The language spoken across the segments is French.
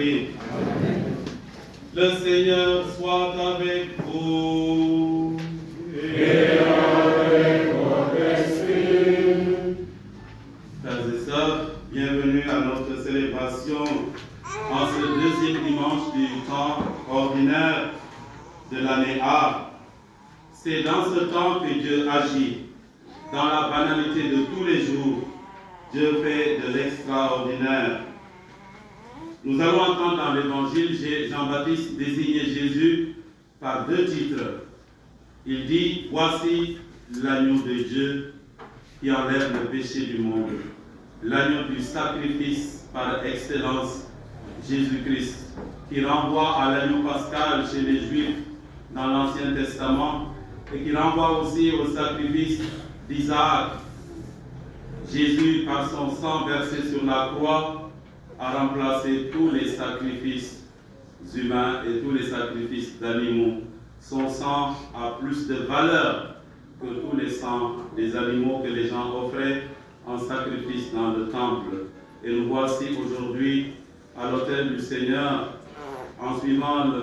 béni. Le Seigneur soit avec vous. Et avec votre esprit. Frères et sœurs, bienvenue à notre célébration en ce deuxième dimanche du temps ordinaire de l'année A. C'est dans ce temps que Dieu agit. Dans la banalité de tous les jours, Dieu fait de l'extraordinaire. Nous allons entendre dans l'évangile Jean-Baptiste désigner Jésus par deux titres. Il dit, voici l'agneau de Dieu qui enlève le péché du monde. L'agneau du sacrifice par excellence, Jésus-Christ, qui renvoie à l'agneau pascal chez les Juifs dans l'Ancien Testament et qui renvoie aussi au sacrifice d'Isaac. Jésus, par son sang versé sur la croix, a remplacé tous les sacrifices humains et tous les sacrifices d'animaux. Son sang a plus de valeur que tous les sangs des animaux que les gens offraient en sacrifice dans le temple. Et nous voici aujourd'hui à l'autel du Seigneur, en suivant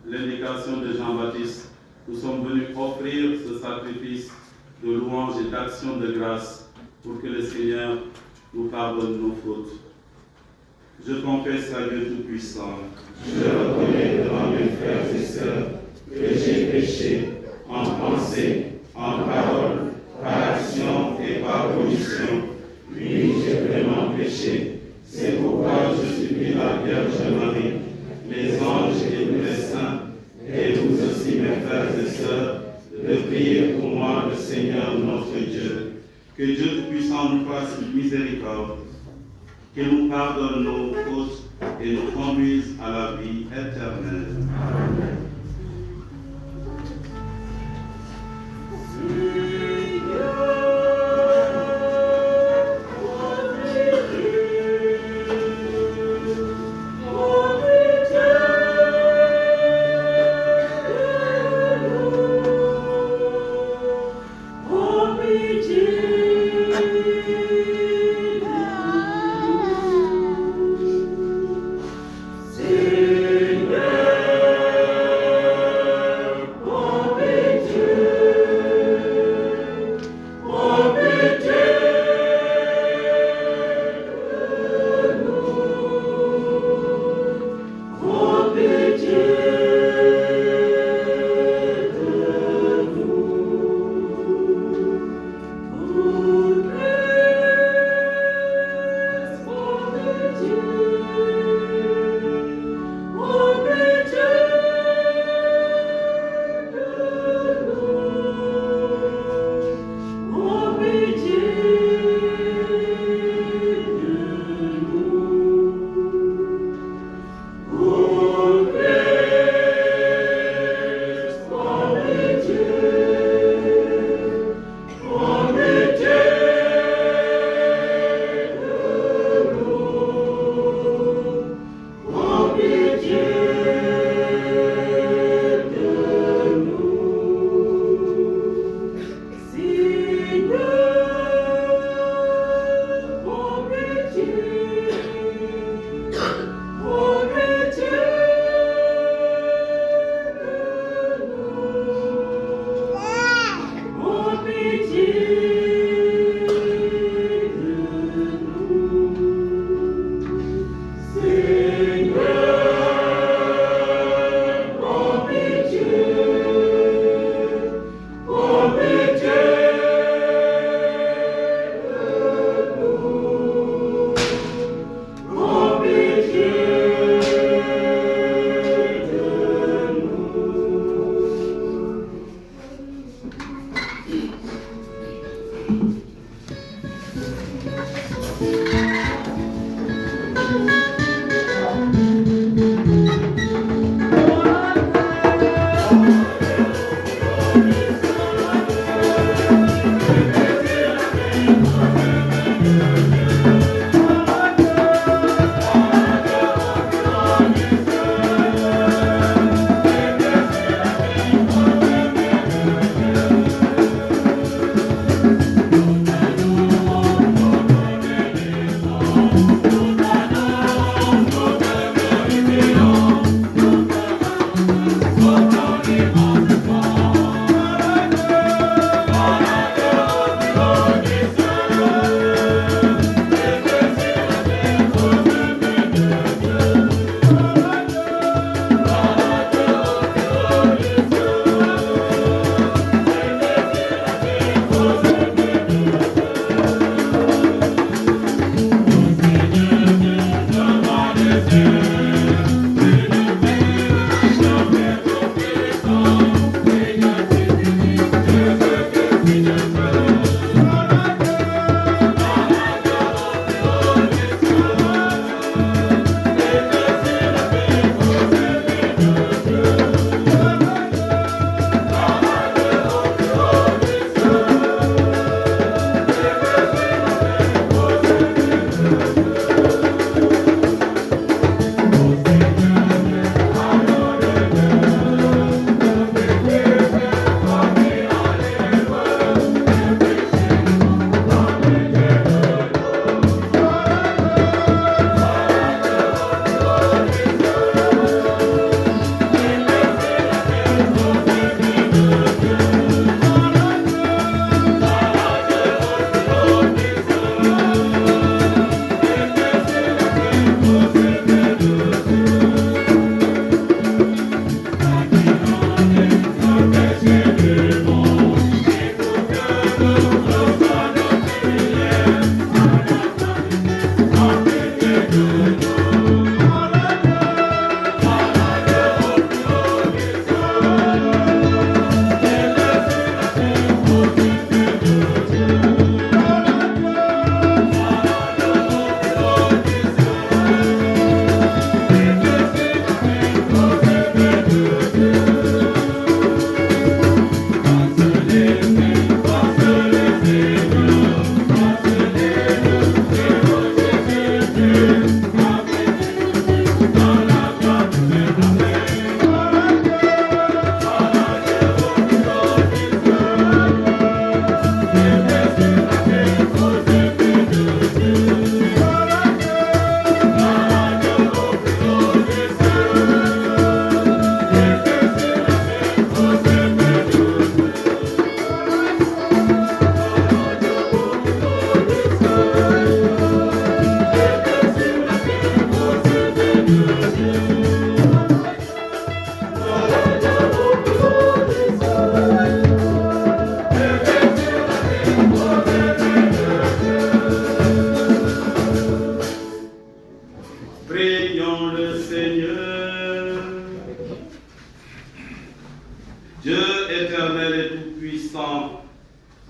l'indication de Jean-Baptiste. Nous sommes venus offrir ce sacrifice de louange et d'action de grâce pour que le Seigneur nous pardonne nos fautes. Je confesse à Dieu Tout-Puissant. Je reconnais devant mes frères et sœurs que j'ai péché en pensée, en parole, par action et par omission. Oui, j'ai vraiment péché. C'est pourquoi je supplie la Vierge Marie, les anges et tous les saints, et vous aussi mes frères et sœurs, de prier pour moi le Seigneur notre Dieu. Que Dieu Tout-Puissant nous fasse miséricorde, qu'il nous pardonne nos fautes et nous conduise à la vie éternelle. Amen.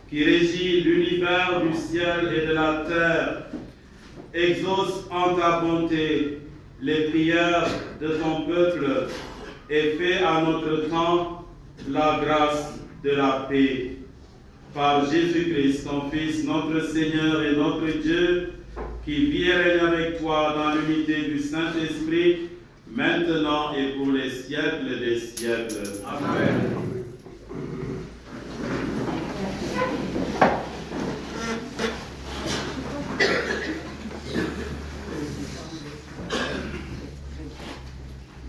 qui régit l'univers du ciel et de la terre, exauce en ta bonté les prières de ton peuple et fais à notre temps la grâce de la paix. Par Jésus-Christ, ton Fils, notre Seigneur et notre Dieu, qui vit et règne avec toi dans l'unité du Saint-Esprit, maintenant et pour les siècles des siècles. Amen.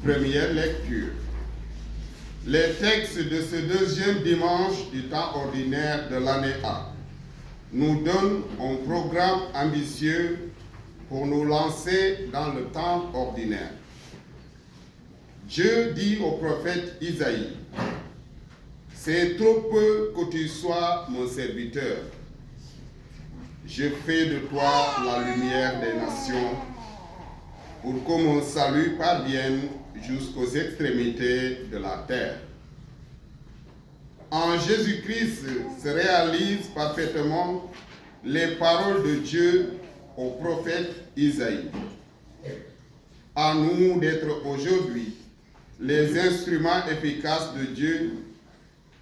Première lecture. Les textes de ce deuxième dimanche du temps ordinaire de l'année A nous donnent un programme ambitieux pour nous lancer dans le temps ordinaire. Dieu dit au prophète Isaïe, « C'est trop peu que tu sois mon serviteur. Je fais de toi la lumière des nations pour que mon salut parvienne jusqu'aux extrémités de la terre. » En Jésus-Christ se réalisent parfaitement les paroles de Dieu au prophète Isaïe. À nous d'être aujourd'hui les instruments efficaces de Dieu,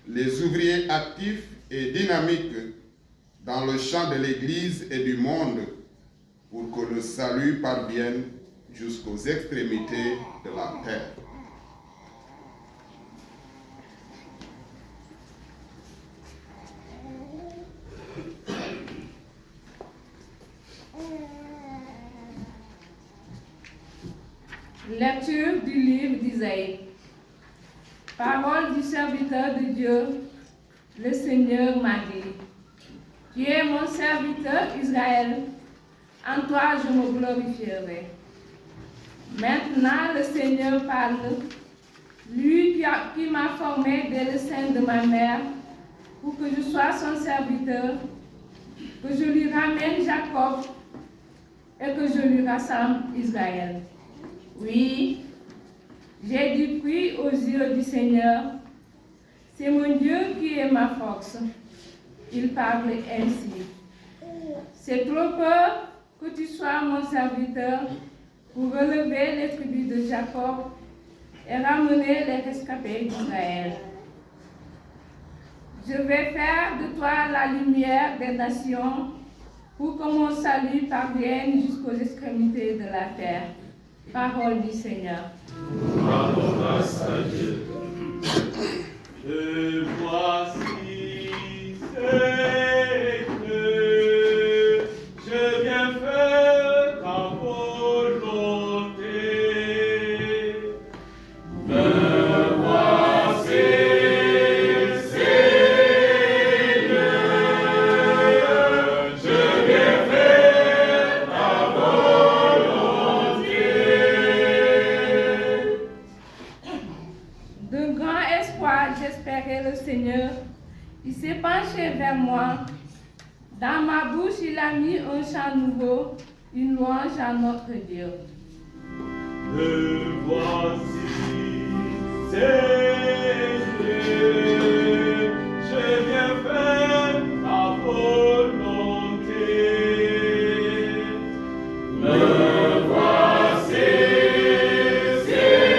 les ouvriers actifs et dynamiques dans le champ de l'Église et du monde pour que le salut parvienne jusqu'aux extrémités de la terre. Lecture du livre d'Isaïe. Parole du serviteur de Dieu, le Seigneur m'a dit, « Tu es mon serviteur Israël, en toi je me glorifierai. » Maintenant le Seigneur parle, lui qui m'a formé dès le sein de ma mère, pour que je sois son serviteur, que je lui ramène Jacob et que je lui rassemble Israël. Oui, j'ai du prix aux yeux du Seigneur. C'est mon Dieu qui est ma force. Il parle ainsi. C'est trop peu que tu sois mon serviteur pour relever les tribus de Jacob et ramener les rescapés d'Israël. Je vais faire de toi la lumière des nations pour que mon salut parvienne jusqu'aux extrémités de la terre. Parole du Seigneur. Rendons grâce à Dieu. Et voici, c'est que je viens faire ta volonté. Me voici, Seigneur, je viens faire ta volonté. D'un grand espoir, j'espérais le Seigneur. Il s'est penché vers moi. Dans ma bouche, il a mis un chant nouveau, une louange à notre Dieu. Me voici, Seigneur, je viens faire ta volonté. Me voici, Seigneur,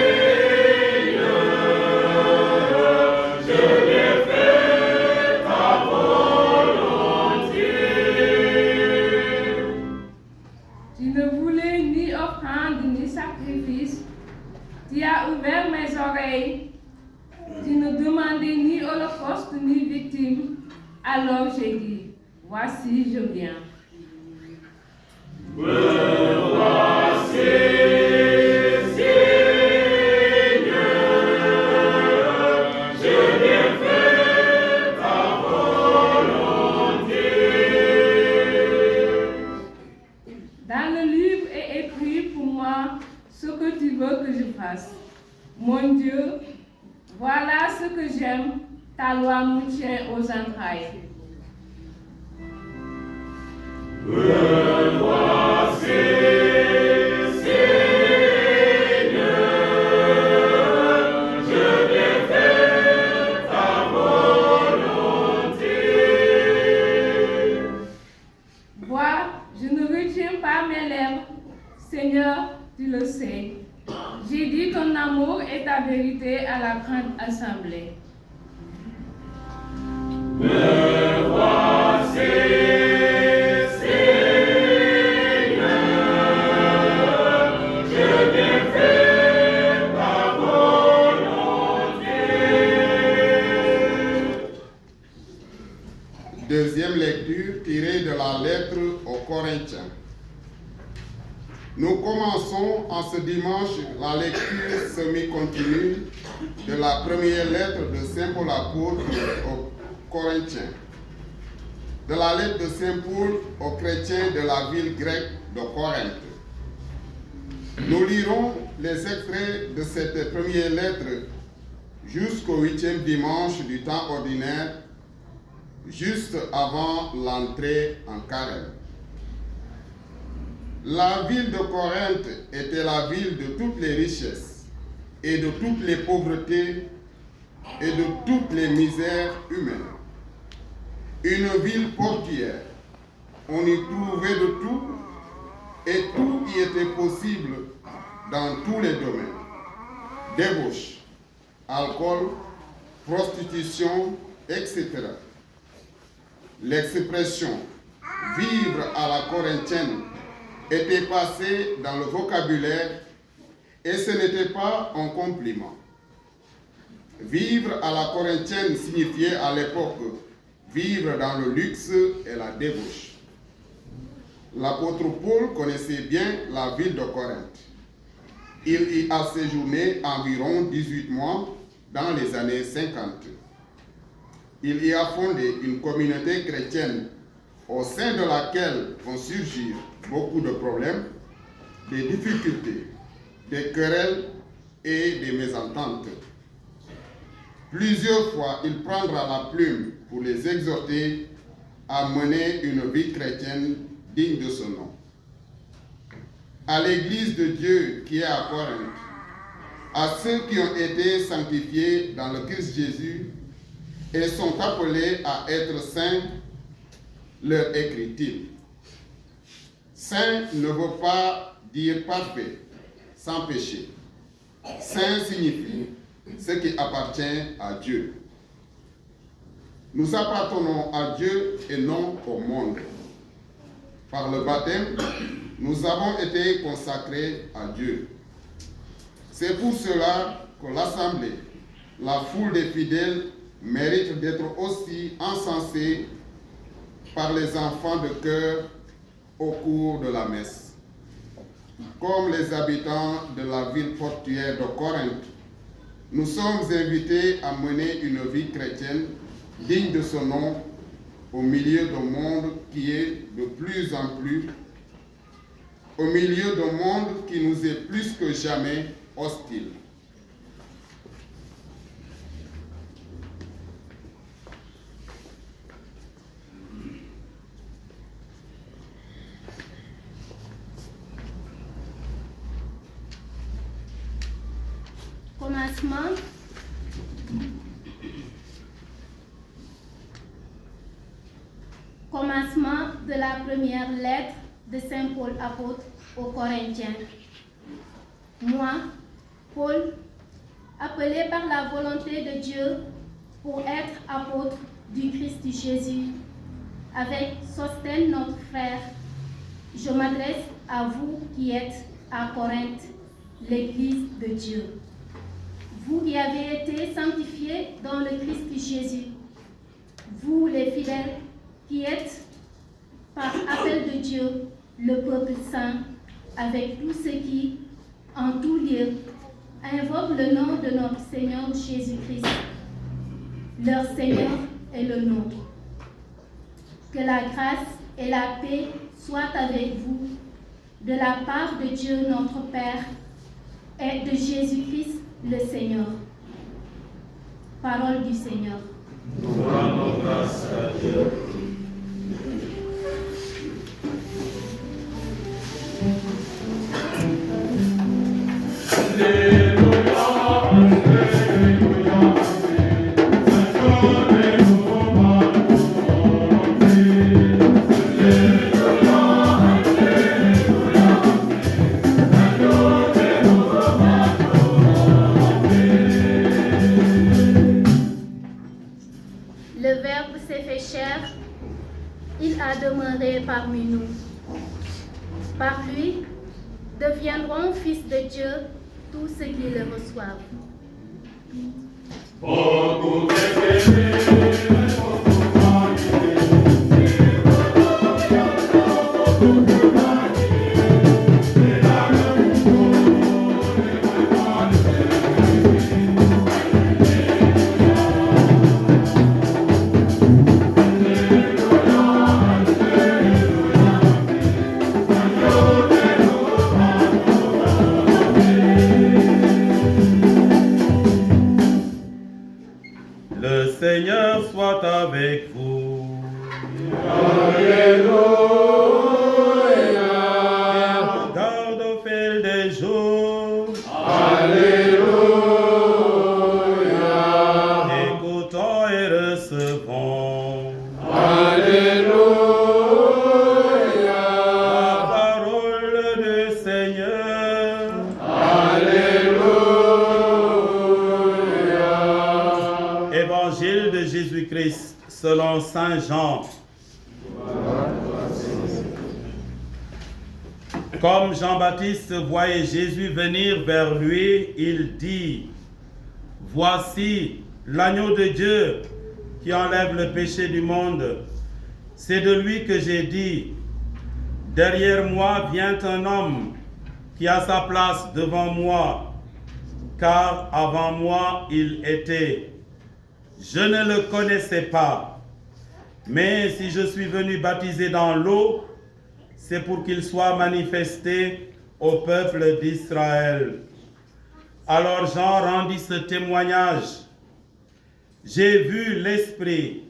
je viens faire ta volonté. Tu ne voulais ni offrande ni sacrifice. Tu as ouvert mes oreilles. Tu ne demandais ni holocauste ni victime. Alors j'ai dit, voici, je viens. Me voici, Seigneur, je viens faire ta volonté. Dans le livre est écrit pour moi ce que tu veux que je fasse. Mon Dieu, voilà ce que j'aime, ta loi me tient aux entrailles. Me voici, Seigneur, je viens faire ta volonté. Seigneur, tu le sais. J'ai dit ton amour et ta vérité à la grande assemblée. Me voici, Seigneur, je viens faire ta volonté. Deuxième lecture tirée de la lettre aux Corinthiens. Nous commençons en ce dimanche la lecture semi-continue de la première lettre de Saint Paul apôtre aux Corinthiens. De la lettre de Saint Paul aux chrétiens de la ville grecque de Corinthe. Nous lirons les extraits de cette première lettre jusqu'au 8e dimanche du temps ordinaire, juste avant l'entrée en carême. La ville de Corinthe était la ville de toutes les richesses et de toutes les pauvretés et de toutes les misères humaines. Une ville portuaire, on y trouvait de tout et tout y était possible dans tous les domaines. Débauche, alcool, prostitution, etc. L'expression « vivre à la corinthienne » était passée dans le vocabulaire et ce n'était pas un compliment. Vivre à la corinthienne signifiait à l'époque vivre dans le luxe et la débauche. L'apôtre Paul connaissait bien la ville de Corinthe. Il y a séjourné environ 18 mois dans les années 50. Il y a fondé une communauté chrétienne au sein de laquelle vont surgir beaucoup de problèmes, des difficultés, des querelles et des mésententes. Plusieurs fois, il prendra la plume pour les exhorter à mener une vie chrétienne digne de ce nom. À l'Église de Dieu qui est à Corinthe, à ceux qui ont été sanctifiés dans le Christ Jésus et sont appelés à être saints, leur écrit-il. Saint ne veut pas dire parfait, sans péché. Saint signifie ce qui appartient à Dieu. Nous appartenons à Dieu et non au monde. Par le baptême, nous avons été consacrés à Dieu. C'est pour cela que l'Assemblée, la foule des fidèles, mérite d'être aussi encensée par les enfants de cœur au cours de la messe. Comme les habitants de la ville portuaire de Corinthe, nous sommes invités à mener une vie chrétienne digne de ce nom au milieu d'un monde qui est de plus en plus, au milieu d'un monde qui nous est plus que jamais hostile. Commencement de la première lettre de Saint Paul apôtre aux Corinthiens. Moi, Paul, appelé par la volonté de Dieu pour être apôtre du Christ Jésus, avec Sostène notre frère, je m'adresse à vous qui êtes à Corinthe, l'Église de Dieu. Vous qui avez été sanctifiés dans le Christ Jésus, vous les fidèles qui êtes, par appel de Dieu, le peuple saint, avec tous ceux qui, en tout lieu, invoquent le nom de notre Seigneur Jésus-Christ. Leur Seigneur est le nôtre. Que la grâce et la paix soient avec vous, de la part de Dieu notre Père et de Jésus-Christ le Seigneur. Parole du Seigneur. Nous rendons grâce à Dieu. il a demeuré parmi nous. Par lui, deviendront fils de Dieu tous ceux qui le reçoivent. Le Seigneur soit avec vous. Alléluia. Garde au fil des jours. Alléluia. Écoutons et recevons Alléluia. la parole du Seigneur. Évangile de Jésus-Christ selon Saint Jean. Comme Jean-Baptiste voyait Jésus venir vers lui, il dit: Voici l'agneau de Dieu qui enlève le péché du monde. C'est de lui que j'ai dit: Derrière moi vient un homme qui a sa place devant moi, car avant moi il était. Je ne le connaissais pas, mais si je suis venu baptiser dans l'eau, c'est pour qu'il soit manifesté au peuple d'Israël. Alors Jean rendit ce témoignage: J'ai vu l'Esprit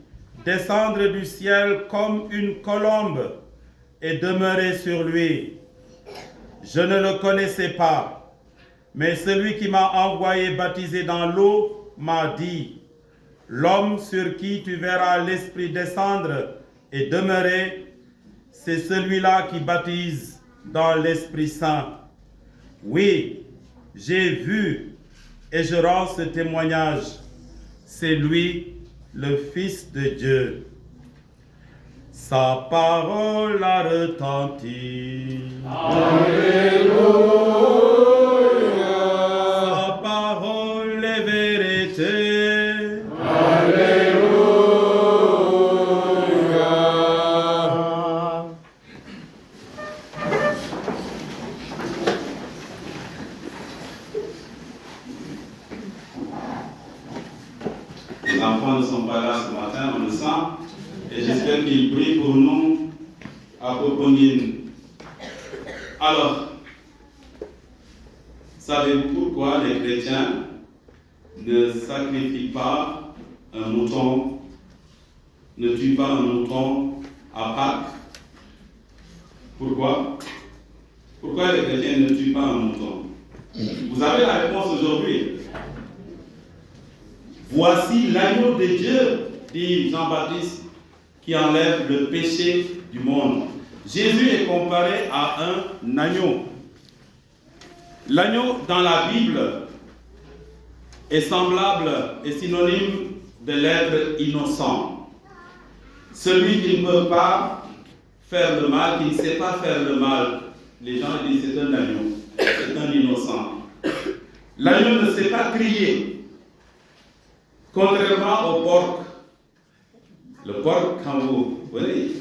descendre du ciel comme une colombe et demeurer sur lui. Je ne le connaissais pas, mais celui qui m'a envoyé baptiser dans l'eau m'a dit: L'homme sur qui tu verras l'Esprit descendre et demeurer, c'est celui-là qui baptise dans l'Esprit Saint. Oui, j'ai vu et je rends ce témoignage. C'est lui, le Fils de Dieu. Sa parole a retenti. Alléluia. Sa parole est vérité. Les enfants ne sont pas là ce matin, on le sent, et j'espère qu'ils prient pour nous à Popongine. Alors, savez-vous pourquoi les chrétiens ne sacrifient pas un mouton, ne tuent pas un mouton à Pâques? Pourquoi? Pourquoi les chrétiens ne tuent pas un mouton? Vous avez la réponse aujourd'hui. Voici l'agneau de Dieu, dit Jean-Baptiste, qui enlève le péché du monde. Jésus est comparé à un agneau. L'agneau dans la Bible est semblable et synonyme de l'être innocent. Celui qui ne peut pas faire le mal, qui ne sait pas faire le mal. Les gens disent c'est un agneau, c'est un innocent. L'agneau ne sait pas crier. Contrairement au porc. Le porc, quand vous voyez,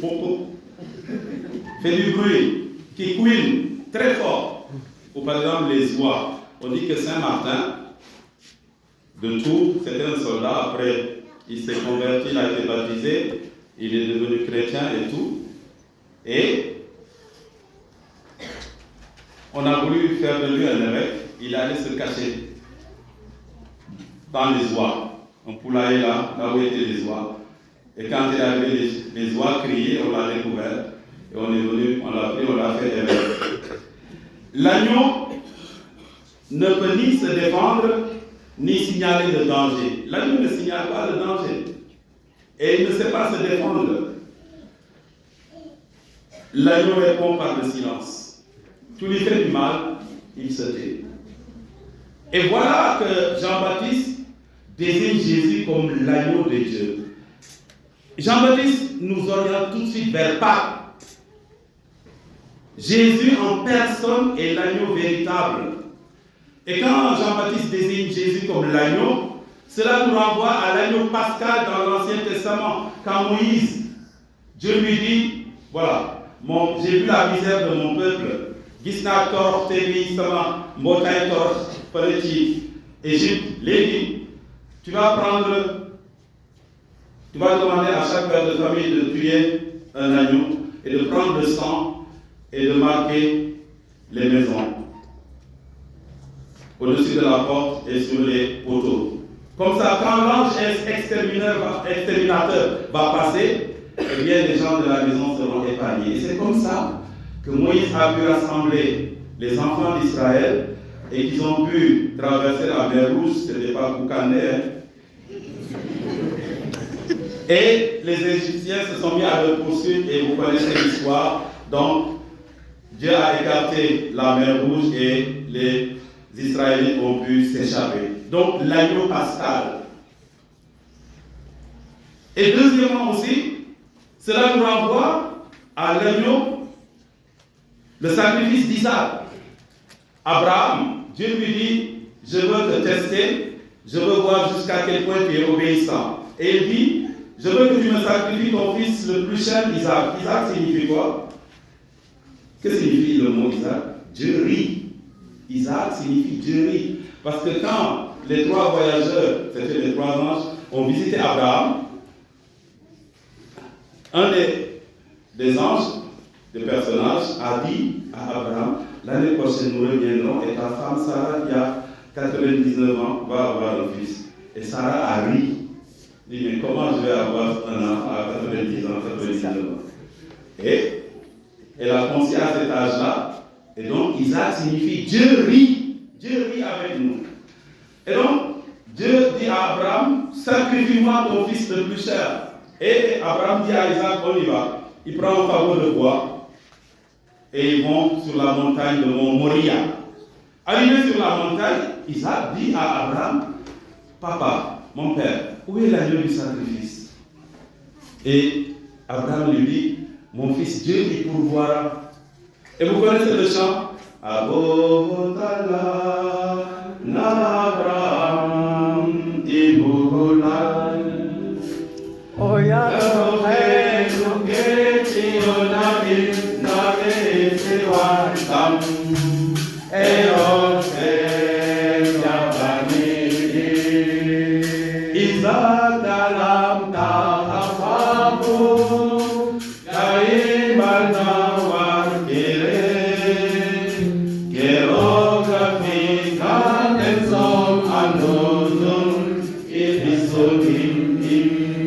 fait du bruit, qui couine très fort. Ou par exemple les oies. On dit que Saint-Martin de Tours, c'était un soldat, après il s'est converti, il a été baptisé, il est devenu chrétien et tout. Et on a voulu faire de lui un évêque, il allait se cacher dans les oies. Un poulailler là où étaient les oies. Et quand il avait les oies crier, on l'a découvert. Et on est venu, on l'a pris, on l'a fait évêque. L'agneau ne peut ni se défendre, ni signaler de danger. L'agneau ne signale pas de danger. Et il ne sait pas se défendre. L'agneau répond par le silence. Tout lui fait du mal, il se tait. Et voilà que Jean-Baptiste désigne Jésus comme l'agneau de Dieu. Jean-Baptiste nous oriente tout de suite vers Pâques. Jésus en personne est l'agneau véritable. Et quand Jean-Baptiste désigne Jésus comme l'agneau, cela nous renvoie à l'agneau pascal dans l'Ancien Testament. Quand Moïse, Dieu lui dit, voilà, j'ai vu la misère de mon peuple. Gisna tor tebi sama mbotay tor fale ci Égypte. Léegi, tu vas demander à chaque père de famille de tuer un agneau et de prendre le sang et de marquer les maisons au-dessus de la porte et sur les poteaux. Comme ça, quand l'ange exterminateur va passer, eh bien les gens de la maison seront épargnés. Et c'est comme ça que Moïse a pu rassembler les enfants d'Israël et qu'ils ont pu traverser la mer Rouge. Ce n'était pas Koukané. Et les Égyptiens se sont mis à leur poursuite et vous connaissez l'histoire. Donc, Dieu a écarté la mer Rouge et les Israélites ont pu s'échapper. Donc, l'agneau pascal. Et deuxièmement aussi, cela nous renvoie à l'agneau, le sacrifice d'Isaac. Abraham, Dieu lui dit, je veux te tester, je veux voir jusqu'à quel point tu es obéissant. Et il dit, je veux que tu me sacrifies ton fils le plus cher, Isaac. Isaac signifie quoi? Que signifie le mot Isaac? Dieu rit. Isaac signifie Dieu rit. Parce que quand les trois voyageurs, c'était les trois anges, ont visité Abraham, un des anges, des personnages, a dit à Abraham, l'année prochaine nous reviendrons et ta femme Sarah qui a 99 ans va avoir un fils. Et Sarah a ri. Il dit, mais comment je vais avoir un enfant à 90 ans, 99 ans? Et elle a conçu à cet âge-là. Et donc Isaac signifie Dieu rit. Dieu rit avec nous. Et donc, Dieu dit à Abraham, sacrifie-moi ton fils le plus cher. Et Abraham dit à Isaac, on y va. Il prend un fagot de bois et ils vont sur la montagne de Mont Moria. Arrivé sur la montagne, Isaac dit à Abraham, papa, mon père, où est l'agneau du sacrifice? Et Abraham lui dit, mon fils, Dieu y pourvoira. Et vous connaissez le chant? Abotala Nabraham Ibugulan Oya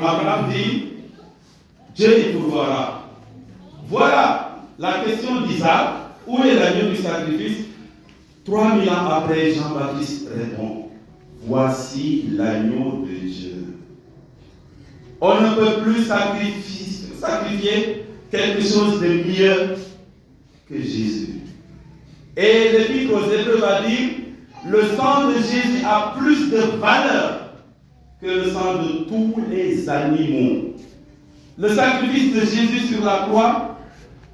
Abraham dit, Dieu y pourvoira. Voilà la question d'Isaac. Où est l'agneau du sacrifice? 3000 ans après, Jean-Baptiste répond, voici l'agneau de Dieu. On ne peut plus sacrifier quelque chose de mieux que Jésus. Et l'Épître aux Hébreux va dire, le sang de Jésus a plus de valeur que le sang de tous les animaux. Le sacrifice de Jésus sur la croix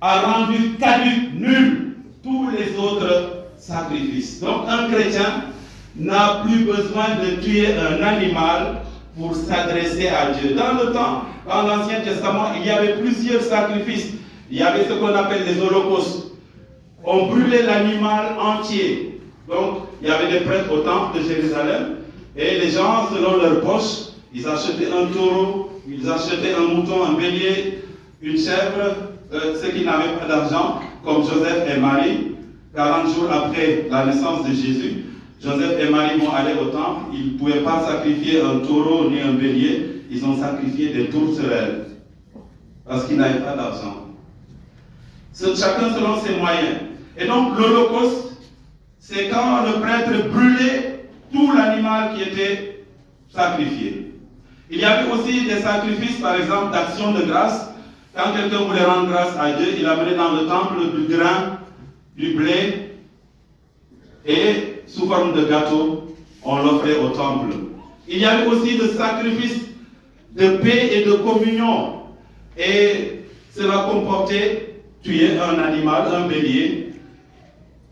a rendu caduc, nul, tous les autres sacrifices. Donc un chrétien n'a plus besoin de tuer un animal pour s'adresser à Dieu. Dans le temps, dans l'Ancien Testament, il y avait plusieurs sacrifices. Il y avait ce qu'on appelle les holocaustes. On brûlait l'animal entier. Donc, il y avait des prêtres au temple de Jérusalem. Et les gens, selon leur poche, ils achetaient un taureau, ils achetaient un mouton, un bélier, une chèvre, ceux qui n'avaient pas d'argent, comme Joseph et Marie. 40 jours après la naissance de Jésus, Joseph et Marie vont aller au temple. Ils ne pouvaient pas sacrifier un taureau ni un bélier. Ils ont sacrifié des tourterelles parce qu'ils n'avaient pas d'argent. Chacun selon ses moyens. Et donc l'Holocauste, c'est quand le prêtre brûlait tout l'animal qui était sacrifié. Il y avait aussi des sacrifices, par exemple, d'action de grâce. Quand quelqu'un voulait rendre grâce à Dieu, il amenait dans le temple du grain, du blé, et sous forme de gâteau, on l'offrait au temple. Il y avait aussi des sacrifices de paix et de communion. Et cela comportait tuer un animal, un bélier.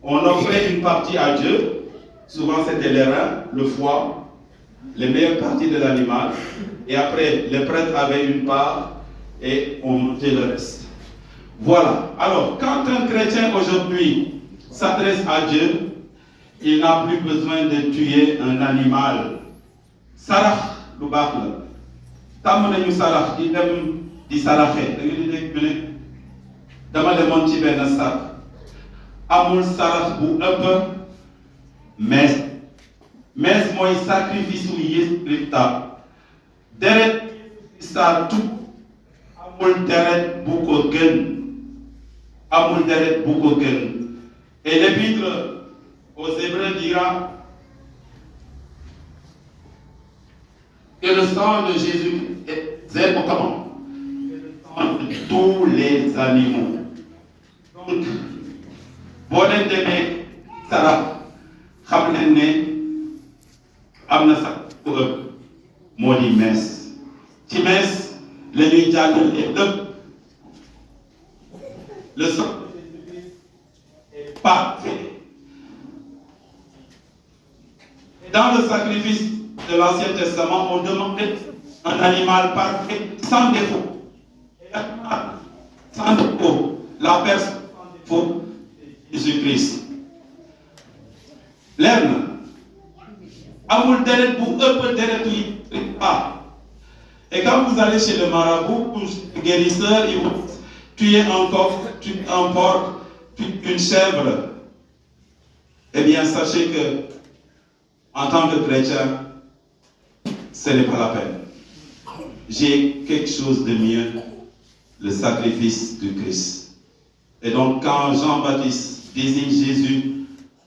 On offrait une partie à Dieu. Souvent c'était les reins, le foie, les meilleures parties de l'animal. Et après, les prêtres avaient une part et on mangeait le reste. Voilà. Alors, quand un chrétien aujourd'hui s'adresse à Dieu, il n'a plus besoin de tuer un animal. Sarah, le bâcle. Tam nañu sarax di dem di saraxe da nga di dégg ne dama demoon ci benn sarax amul sarax bu ëpp mees mooy sacrifice u Yeesu Krista deret Krista tout amul deret bu ko gën amul deret bu ko gën. Et l'épître aux Hébreux dira que le sang de Jésus est comment? Le sang de tous les animaux. Donc, boo leen demee sarax xam leen ne am na sax ku ëpp moo di mees ci mees la ñuy jàllale lépp. Le sang de Jésus est parfait. Et dans le sacrifice de l'Ancien Testament, on demandait un animal parfait, sans défaut. Sans défaut. La personne sans défaut, Jésus-Christ. L'herbe. Amul deret bu ëpp deret yi pas. Et quand vous allez chez le marabout, ou le guérisseur, il vous tuer un coq, un porc, une chèvre. Eh bien, sachez que, en tant que chrétien, ce n'est pas la peine. J'ai quelque chose de mieux, le sacrifice du Christ. Et donc, quand Jean-Baptiste désigne Jésus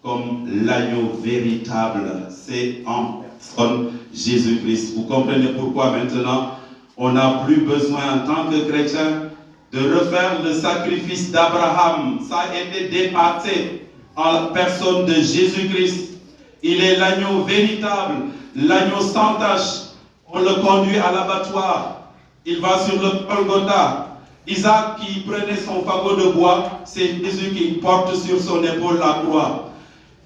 comme l'agneau véritable, c'est en personne Jésus-Christ. Vous comprenez pourquoi maintenant, on n'a plus besoin en tant que chrétien de refaire le sacrifice d'Abraham. Ça a été dépassé en la personne de Jésus-Christ. Il est l'agneau véritable, l'agneau sans tache. On le conduit à l'abattoir. Il va sur le Golgotha. Isaac qui prenait son fagot de bois, c'est Jésus qui porte sur son épaule la croix.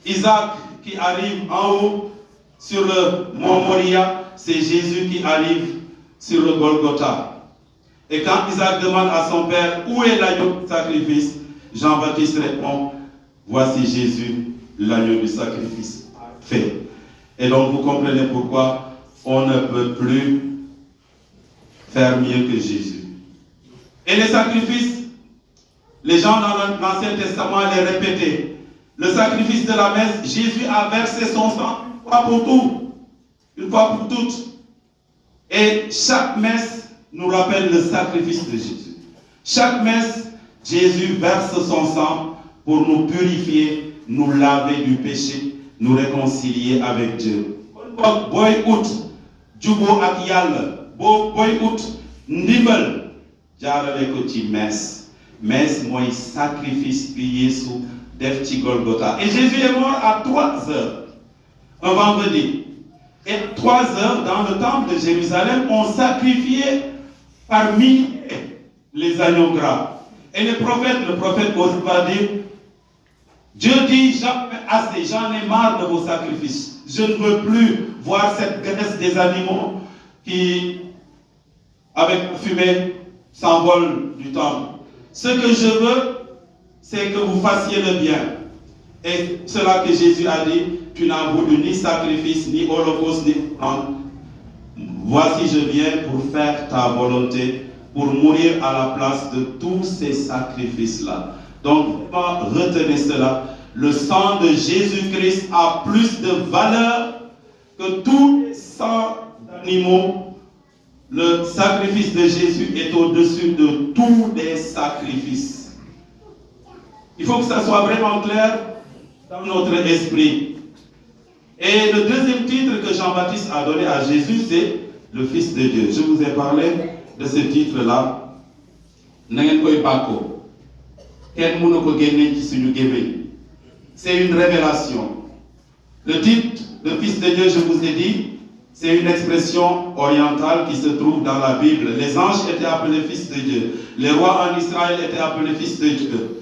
Isaac qui arrive en haut sur le mont Moria, c'est Jésus qui arrive sur le Golgotha. Et quand Isaac demande à son père où est l'agneau du sacrifice, Jean-Baptiste répond, voici Jésus, l'agneau du sacrifice fait. Et donc vous comprenez pourquoi on ne peut plus faire mieux que Jésus. Et les sacrifices, les gens dans l'Ancien Testament les répétaient. Le sacrifice de la messe, Jésus a versé son sang une fois pour tout, une fois pour toutes. Et chaque messe nous rappelle le sacrifice de Jésus. Chaque messe, Jésus verse son sang pour nous purifier, nous laver du péché, nous réconcilier avec Dieu. Boy out, jubo ak yalla, boy out, ndimbal, jaarale ko ci messe. Messe mooy sacrifice bi Yesu def ci Golgotha. Et Jésus est mort à 3 heures, un vendredi. Et 3 heures dans le temple de Jérusalem, on sacrifiait par milliers les agneaux gras. Et le prophète ose pas dire, Dieu dit, j'en ai assez, j'en ai marre de vos sacrifices. Je ne veux plus voir cette graisse des animaux qui, avec la fumée, s'envolent du temple. Ce que je veux, c'est que vous fassiez le bien. Et cela que Jésus a dit, tu n'as voulu ni sacrifice, ni holocauste, ni offrande. Voici, je viens pour faire ta volonté, pour mourir à la place de tous ces sacrifices-là. Donc, retenez cela. Le sang de Jésus-Christ a plus de valeur que tous les sangs d'animaux. Le sacrifice de Jésus est au-dessus de tous les sacrifices. Il faut que ça soit vraiment clair dans notre esprit. Et le deuxième titre que Jean-Baptiste a donné à Jésus, c'est le Fils de Dieu. Je vous ai parlé de ce titre-là. C'est une révélation. Le titre, le Fils de Dieu, je vous ai dit, C'est une expression orientale qui se trouve dans la Bible. Les anges étaient appelés fils de Dieu. Les rois en Israël étaient appelés fils de Dieu.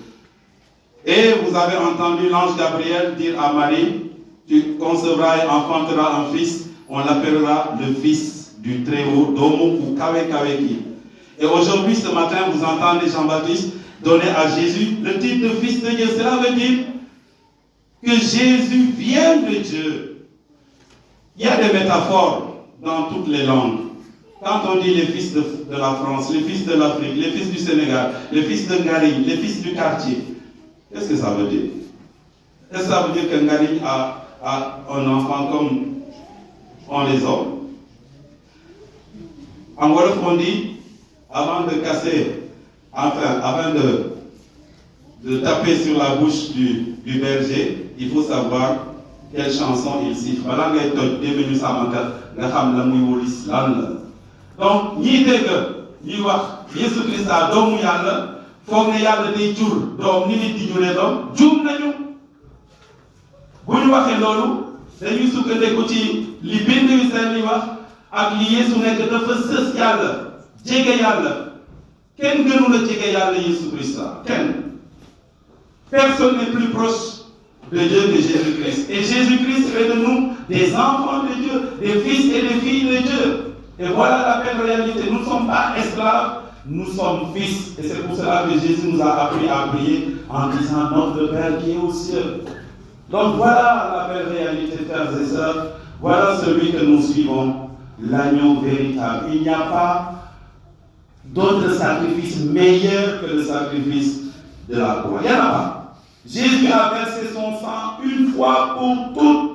Et vous avez entendu l'ange Gabriel dire à Marie, tu concevras et enfanteras un fils, on l'appellera le fils du Très-Haut, Domo ou Kawekaweki. Et aujourd'hui, ce matin, vous entendez Jean-Baptiste donner à Jésus le titre de fils de Dieu. Cela veut dire que Jésus vient de Dieu. Il y a des métaphores dans toutes les langues. Quand on dit les fils de la France, les fils de l'Afrique, les fils du Sénégal, les fils de Ngari, les fils du quartier, qu'est-ce que ça veut dire? Est-ce que ça veut dire que Ngari a un enfant comme on les a? En Wolof, on dit, avant de casser, enfin, avant de taper sur la bouche du berger, il faut savoir quelle chanson il siffle. Voilà, il est devenu Samantha, donc, ñii dégg ñuy wax Yesu Christa doomu Yàlla foog ne Yàlla day jur doom ni nit di juree doom juum nañu. Bu ñu waxee loolu dañuy sukkandiku ci li bind yu seen li wax ak li Yesu nekk dafa sës Yàlla jege Yàlla kenn gënu la jege Yàlla Yesu Christa kenn. Personne n'est plus proche de Dieu que Jésus-Christ. Et Jésus-Christ fait de nous des enfants de Dieu, des fils et des filles de Dieu. Et voilà la belle réalité. Nous ne sommes pas esclaves, nous sommes fils. Et c'est pour cela que Jésus nous a appris à prier en disant notre Père qui est aux cieux. Donc voilà la belle réalité, frères et sœurs. Voilà celui que nous suivons, l'agneau véritable. Il n'y a pas d'autre sacrifice meilleur que le sacrifice de la croix. Il n'y en a pas. Jésus a versé son sang une fois pour toutes.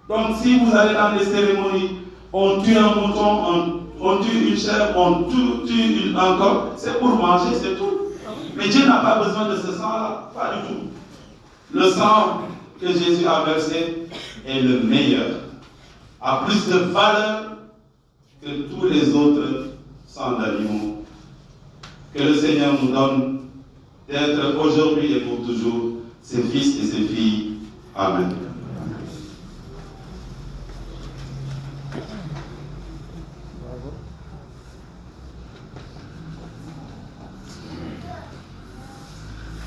Donc si vous allez dans les cérémonies, on tue un mouton, on tue une chèvre, on tue un coq, c'est pour manger, c'est tout. Mais Dieu n'a pas besoin de ce sang-là, pas du tout. Le sang que Jésus a versé est le meilleur, a plus de valeur que tous les autres sangs d'animaux. Que le Seigneur nous donne d'être aujourd'hui et pour toujours ses fils et ses filles. Amen.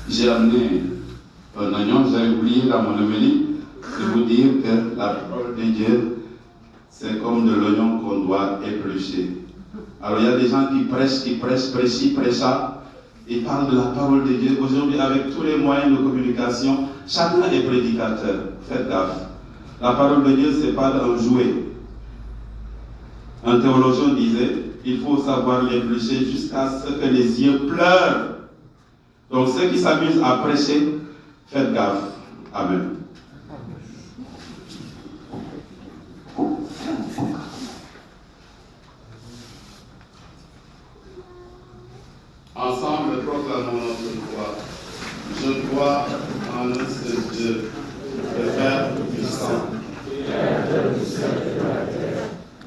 J'ai amené un oignon, j'avais oublié dans mon homélie de vous dire que la parole de Dieu, c'est comme de l'oignon qu'on doit éplucher. Alors il y a des gens qui prêchent ça, ils parlent de la parole de Dieu. Aujourd'hui, avec tous les moyens de communication, chacun est prédicateur. Faites gaffe. La parole de Dieu, ce n'est pas un jouet. Un théologien disait, il faut savoir l'éplucher jusqu'à ce que les yeux pleurent. Donc ceux qui s'amusent à prêcher, faites gaffe. Amen. Ensemble, proclamons notre foi. Je crois en un seul Dieu, le Père Tout-Puissant, Créateur du ciel et de la terre,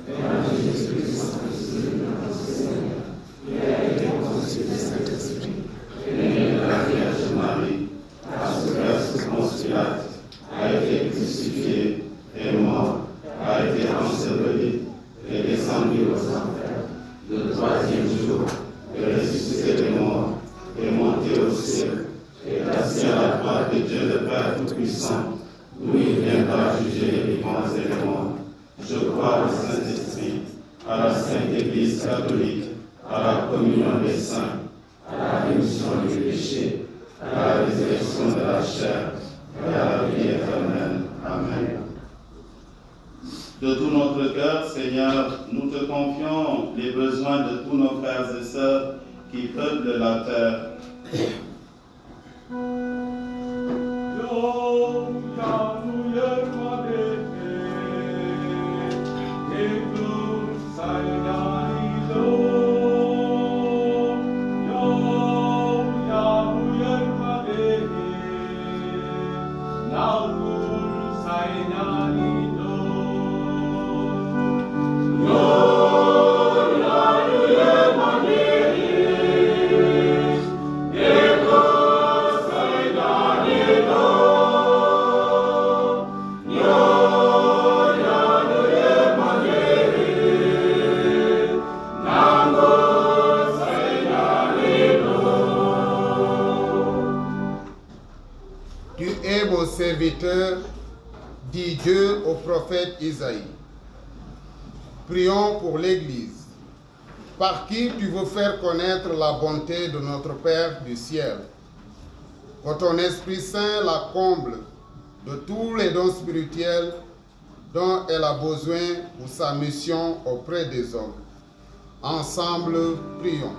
et en Jésus-Christ, qui a été conçu du Saint-Esprit, né de la Vierge Marie, a souffert sous Ponce Pilate, a été crucifié, est mort, a été enseveli, est descendu aux enfers, le troisième jour, est ressuscité des morts, est monté au ciel, est assis à la droite de Dieu le Père Tout-Puissant, d'où il viendra juger les vivants et les morts. Je crois au Saint-Esprit, à la Sainte Église catholique, à la communion des saints, à la rémission du péché, à la résurrection de la chair et à la vie éternelle. Amen. De tout notre cœur, Seigneur, nous te confions les besoins de tous nos frères et sœurs qui peuplent la terre. Say serviteur, dit Dieu au prophète Isaïe. Prions pour l'Église, par qui tu veux faire connaître la bonté de notre Père du ciel. Que ton Esprit Saint la comble de tous les dons spirituels dont elle a besoin pour sa mission auprès des hommes. Ensemble, prions.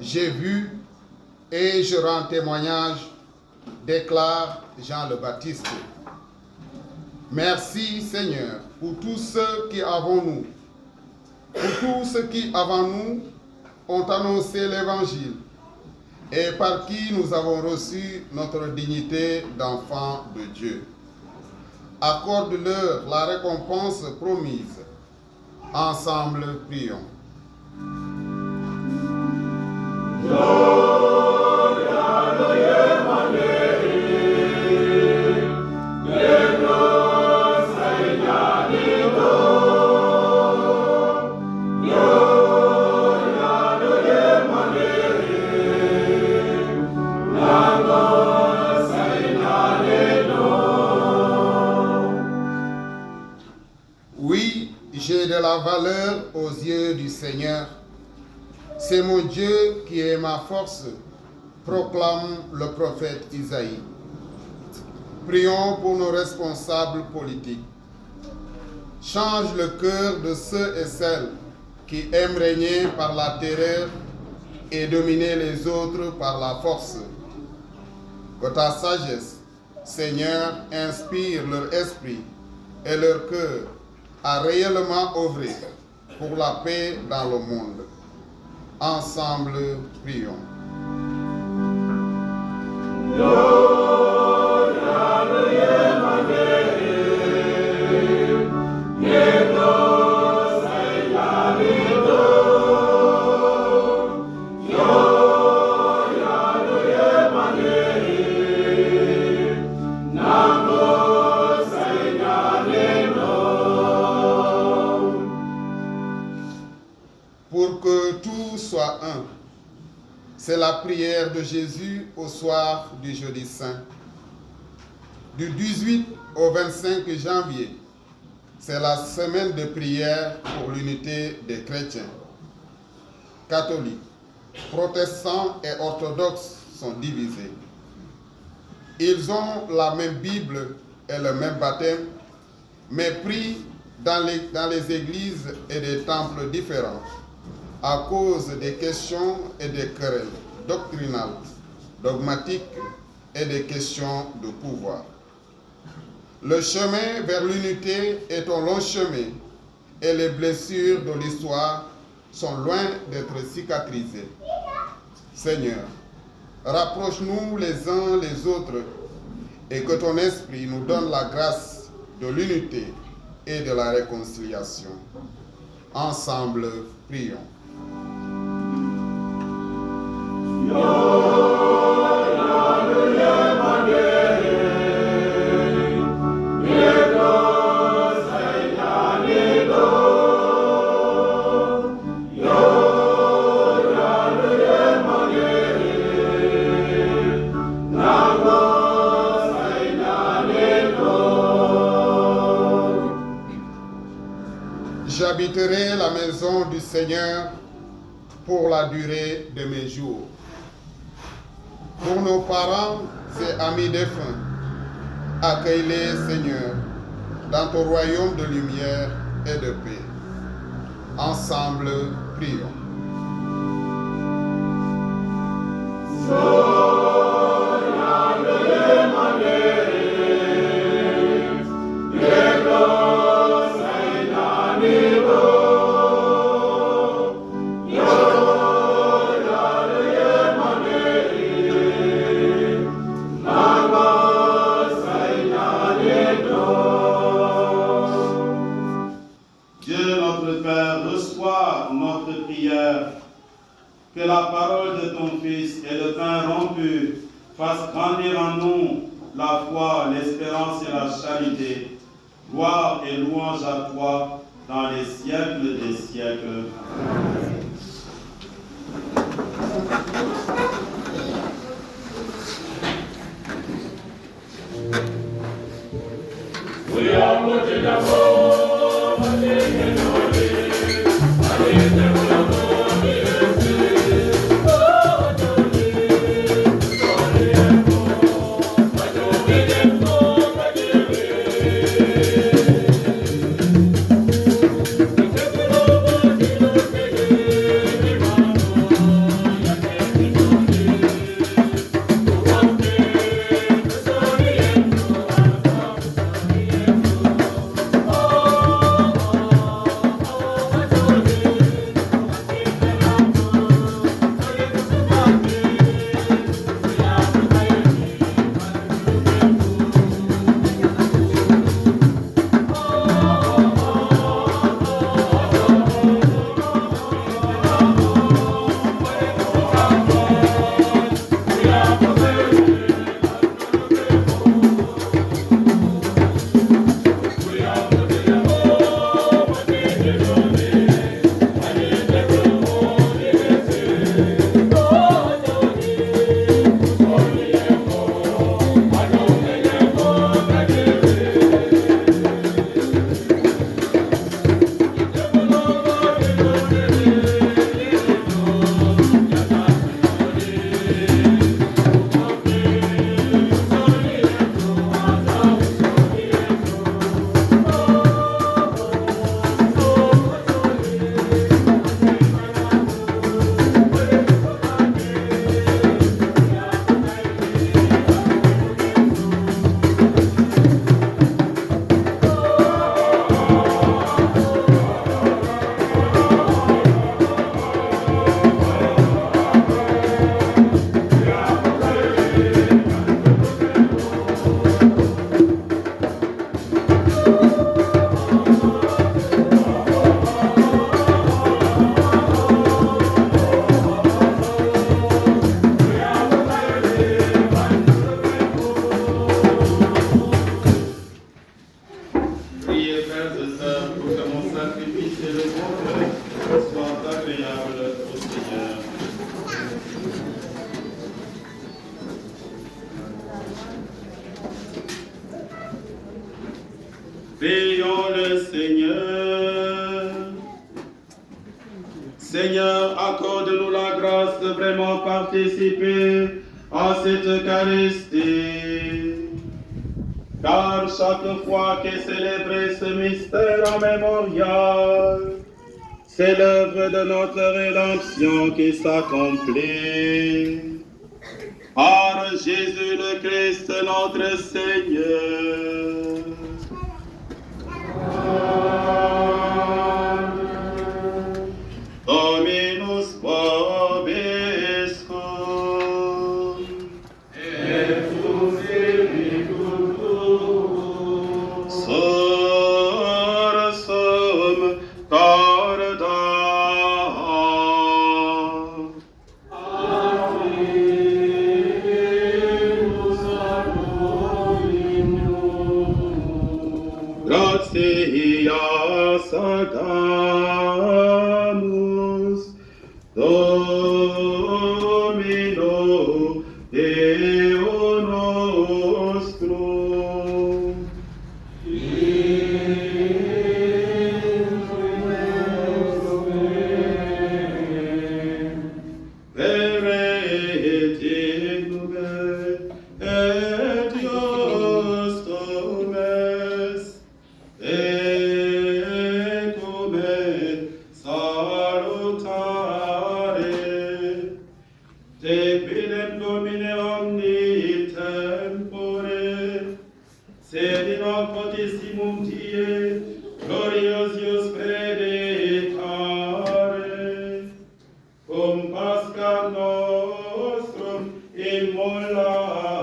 J'ai vu et je rends témoignage, déclare Jean le Baptiste. Merci Seigneur pour tous ceux qui avant nous ont annoncé l'évangile et par qui nous avons reçu notre dignité d'enfants de Dieu. Accorde-leur la récompense promise. Ensemble, prions. Oui, j'ai de la valeur aux yeux du Seigneur. C'est mon Dieu qui est ma force, proclame le prophète Isaïe. Prions pour nos responsables politiques. Change le cœur de ceux et celles qui aiment régner par la terreur et dominer les autres par la force. Que ta sagesse, Seigneur, inspire leur esprit et leur cœur à réellement œuvrer pour la paix dans le monde. Ensemble, prions. Pour que tout soit un. C'est la prière de Jésus au soir du jeudi saint. Du 18 au 25 janvier, c'est la semaine de prière pour l'unité des chrétiens. Catholiques, protestants et orthodoxes sont divisés. Ils ont la même Bible et le même baptême, mais pris dans les églises et des temples différents, à cause des questions et des querelles doctrinales, dogmatiques et des questions de pouvoir. Le chemin vers l'unité est un long chemin et les blessures de l'histoire sont loin d'être cicatrisées. Seigneur, rapproche-nous les uns les autres et que ton esprit nous donne la grâce de l'unité et de la réconciliation. Ensemble, prions. J'habiterai la maison du Seigneur pour la durée de mes jours. Pour nos parents et amis défunts, accueille-les, Seigneur, dans ton royaume de lumière et de paix. Ensemble, prions. que la parole de ton Fils et le pain rompu fassent grandir en nous la foi, l'espérance et la charité. Gloire et louange à toi dans les siècles des siècles. Amen. Prions le Seigneur. Seigneur, accorde-nous la grâce de vraiment participer à cette Eucharistie. Car chaque fois qu'est célébré ce mystère en mémorial, c'est l'œuvre de notre rédemption qui s'accomplit. Par Jésus le Christ, notre Seigneur. Dominus vobiscum. Et tu spiritus tuo. Sursum corda. Gratias agamus, Domino Deo nostrum. Vere et ignube et justum est, salutare, te quidem Domine omni tempore, sed in potessimum tie, gloriosius predicare, cum Pascam nostrum immolatus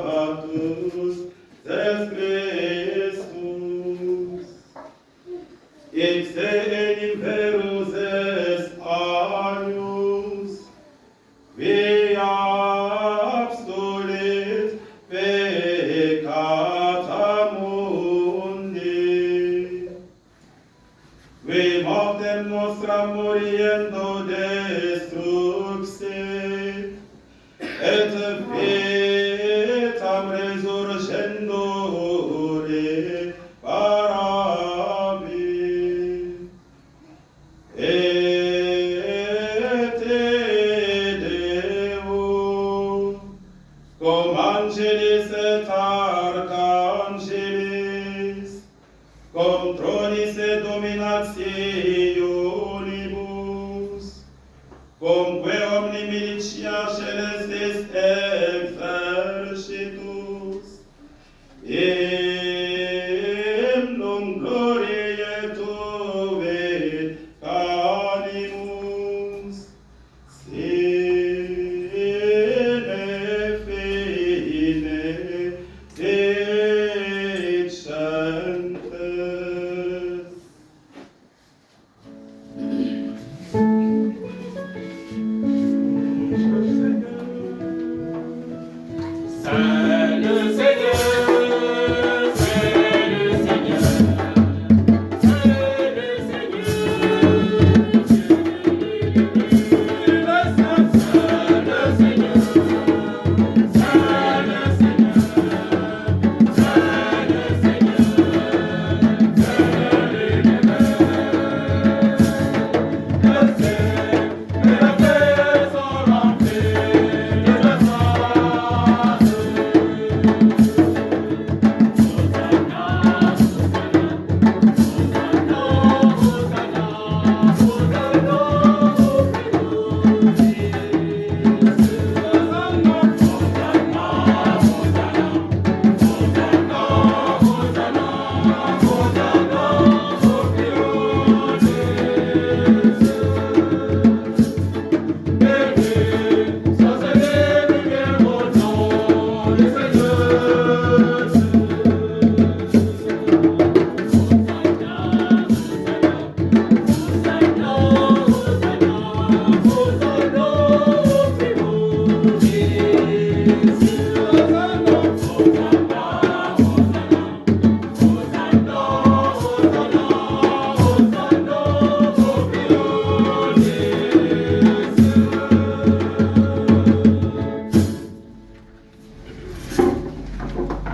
es Christus. Ipse enim verus est agnus, mundi. Qui mortem nostra moriendo destruxi, et vitam resurgescendo reparavi. Et Deo, cum angelis et archangelis, cum tronis et dominationibus, cumque omni militia celestis exercitus, hymnum gloriae Tuae animus, sine fine decentes. C'est le Seigneur, c'est le Seigneur, c'est le Seigneur,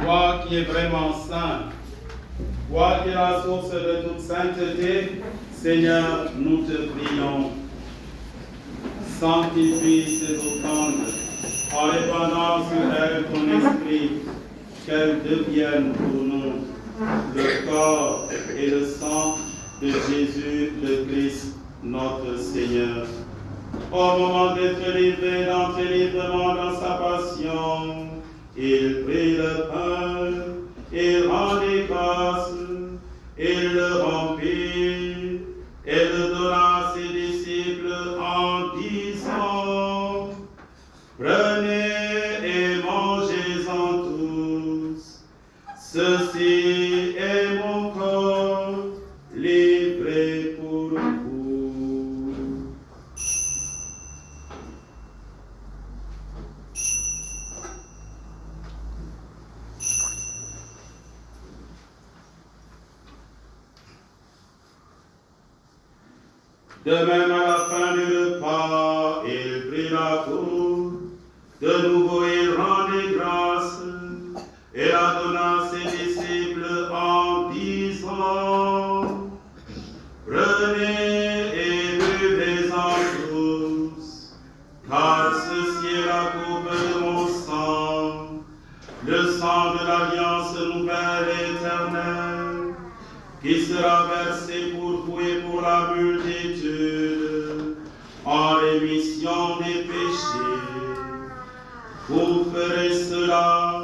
Toi qui es vraiment saint, toi qui es la source de toute sainteté, Seigneur, nous te prions. Sanctifie ces offrandes en répandant sur elles ton esprit, qu'elles deviennent pour nous le corps et le sang de Jésus le Christ, notre Seigneur. Au moment d'être livré d'entrée-livrement dans sa passion, il prit le pain, il rendit grâce, il le rompit, et le donna à ses disciples en disant: Prenez et mangez-en tous, ceci est mon corps livré pour vous. De même, à la fin du repas, il prit la coupe. De nouveau, il rendit grâce et la donna à ses disciples en disant: Prenez et buvez-en tous, car ceci est la coupe de mon sang, le sang de l'alliance nouvelle et éternelle, qui sera versé pour vous et pour la multitude en rémission des péchés. Vous ferez cela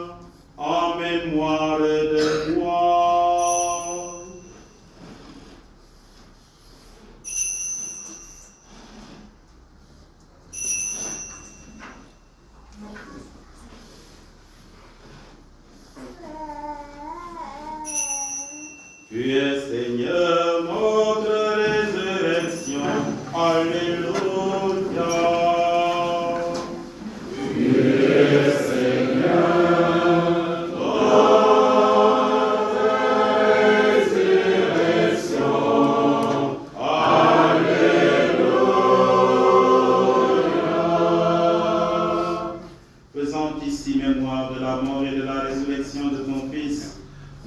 en mémoire de moi. Tu es Seigneur, notre résurrection. Alléluia. Tu es Seigneur, notre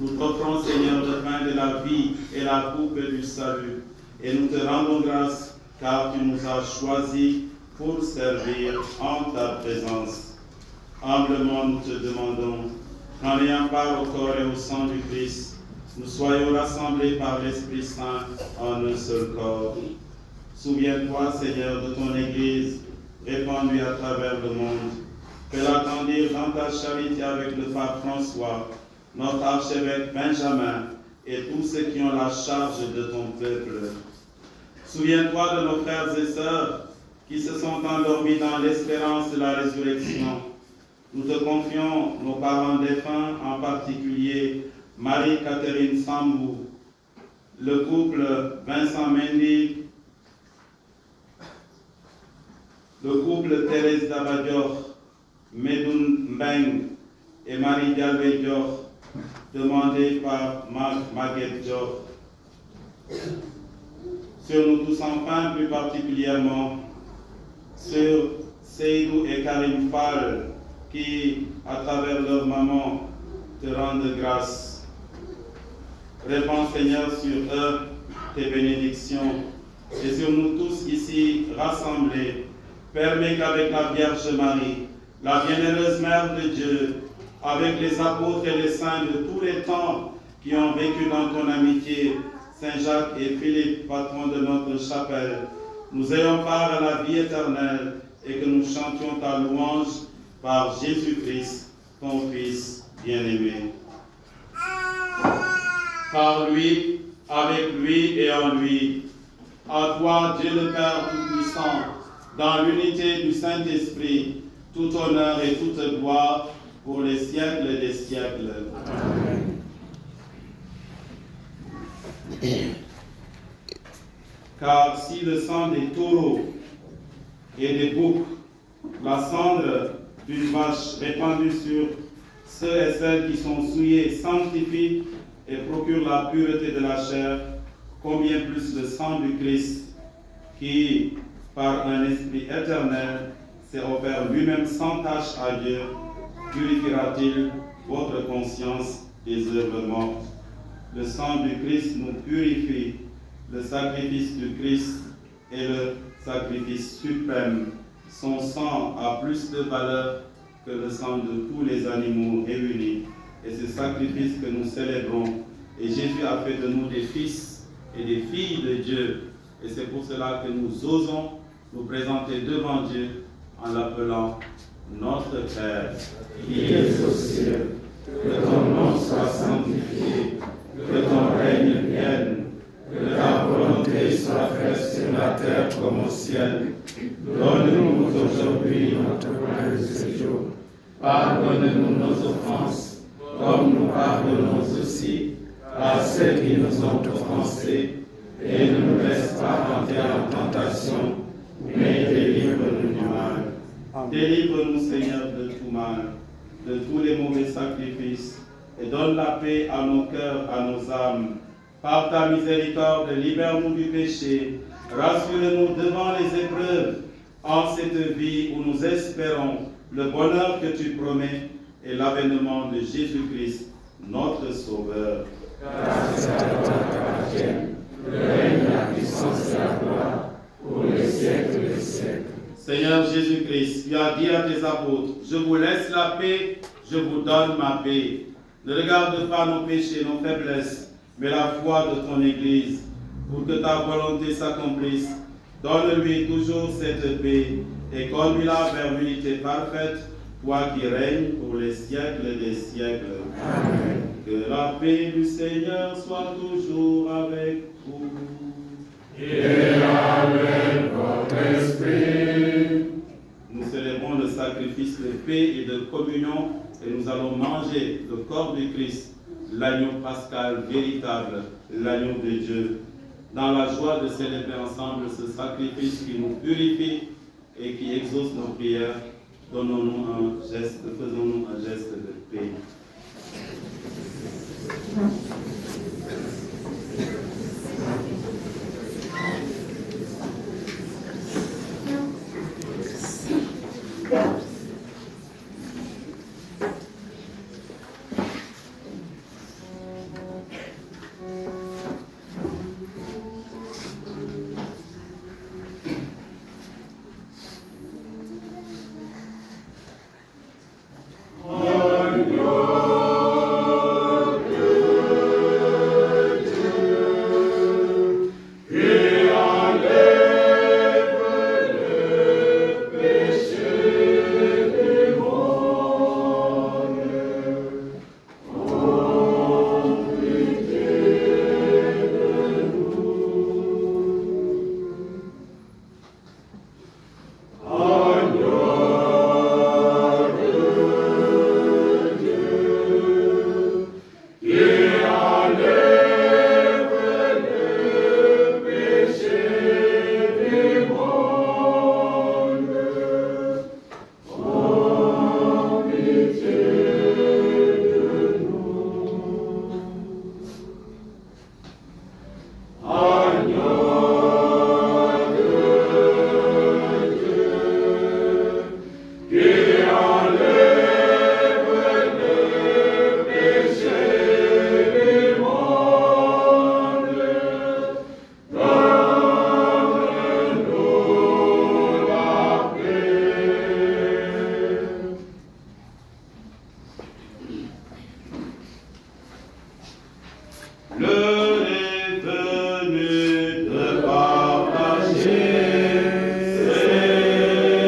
Nous t'offrons, Seigneur, le pain de la vie et la coupe du salut. Et nous te rendons grâce, car tu nous as choisis pour servir en ta présence. Humblement, nous te demandons qu'en ayant part au corps et au sang du Christ, nous soyons rassemblés par l'Esprit Saint en un seul corps. Souviens-toi, Seigneur, de ton Église répandue à travers le monde. Fais-la grandir dans ta charité avec le pape François, notre archevêque Benjamin et tous ceux qui ont la charge de ton peuple. Souviens-toi de nos frères et sœurs qui se sont endormis dans l'espérance de la résurrection. Nous te confions nos parents défunts, en particulier Marie-Catherine Sambou, le couple Vincent Mendy, le couple Thérèse Dabadior, Medoun Mbeng et Marie Dialvé Dior, demandés par Maguette Dior. Sur nous tous enfin, plus particulièrement, sur Seydou et Karim Fall, qui, à travers leur maman, te rendent grâce. Répands, Seigneur, sur eux tes bénédictions, et sur nous tous ici rassemblés, permets qu'avec la Vierge Marie, la bienheureuse Mère de Dieu, avec les apôtres et les saints de tous les temps qui ont vécu dans ton amitié, Saint Jacques et Philippe, patrons de notre chapelle, nous ayons part à la vie éternelle et que nous chantions ta louange par Jésus-Christ, ton Fils bien-aimé. Par lui, avec lui et en lui, à toi, Dieu le Père Tout-Puissant, dans l'unité du Saint-Esprit, tout honneur et toute gloire pour les siècles des siècles. Amen. Car si le sang des taureaux et des boucs, la cendre d'une vache répandue sur ceux et celles qui sont souillés sanctifie et procure la pureté de la chair, combien plus le sang du Christ, qui, par un esprit éternel, s'est offert lui-même sans tache à Dieu, purifiera-t-il votre conscience des œuvres mortes. Le sang du Christ nous purifie. Le sacrifice du Christ est le sacrifice suprême. Son sang a plus de valeur que le sang de tous les animaux réunis. Et ce sacrifice que nous célébrons, et Jésus a fait de nous des fils et des filles de Dieu. Et c'est pour cela que nous osons nous présenter devant Dieu en l'appelant notre Père, qui es aux cieux, que ton nom soit sanctifié, que ton règne vienne, que ta volonté soit faite sur la terre comme au ciel. Donne-nous aujourd'hui notre pain de ce jour. Pardonne-nous nos offenses, comme nous pardonnons aussi à ceux qui nous ont offensés, et ne nous laisse pas entrer en tentation, mais délivre-nous du mal. Délivre-nous, Seigneur, de tout mal, de tous les mauvais sacrifices, et donne la paix à nos cœurs, à nos âmes. Par ta miséricorde, libère-nous du péché, rassure-nous devant les épreuves, en cette vie où nous espérons le bonheur que tu promets et l'avènement de Jésus-Christ, notre Sauveur. Grâce à toi t'appartienne, le règne, la puissance et la gloire, pour les siècles des siècles. Seigneur Jésus-Christ, tu as dit à tes apôtres, je vous laisse la paix, je vous donne ma paix. Ne regarde pas nos péchés, nos faiblesses, mais la foi de ton Église, pour que ta volonté s'accomplisse. Donne-lui toujours cette paix et conduis-la vers l'unité parfaite, toi qui règnes pour les siècles des siècles. Amen. Que la paix du Seigneur soit toujours avec vous. Et avec votre esprit. Nous célébrons le sacrifice de paix et de communion et nous allons manger le corps du Christ, l'agneau pascal véritable, l'agneau de Dieu. Dans la joie de célébrer ensemble ce sacrifice qui nous purifie et qui exauce nos prières, faisons-nous un geste de paix. L'heure est venue de partager,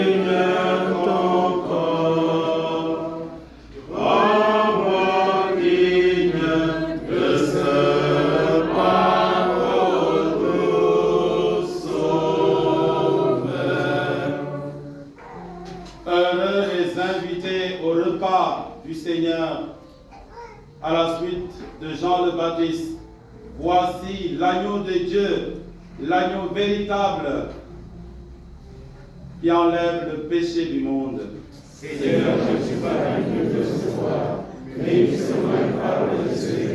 Seigneur, ton corps. Rends-moi digne de ce parole de Sauveur. Heureux les invités au repas du Seigneur. À la suite de Jean le Baptiste, voici l'agneau de Dieu, l'agneau véritable qui enlève le péché du monde. Seigneur, je ne suis pas digne de ce soir, mais justement une parole de ce réveil.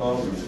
corps.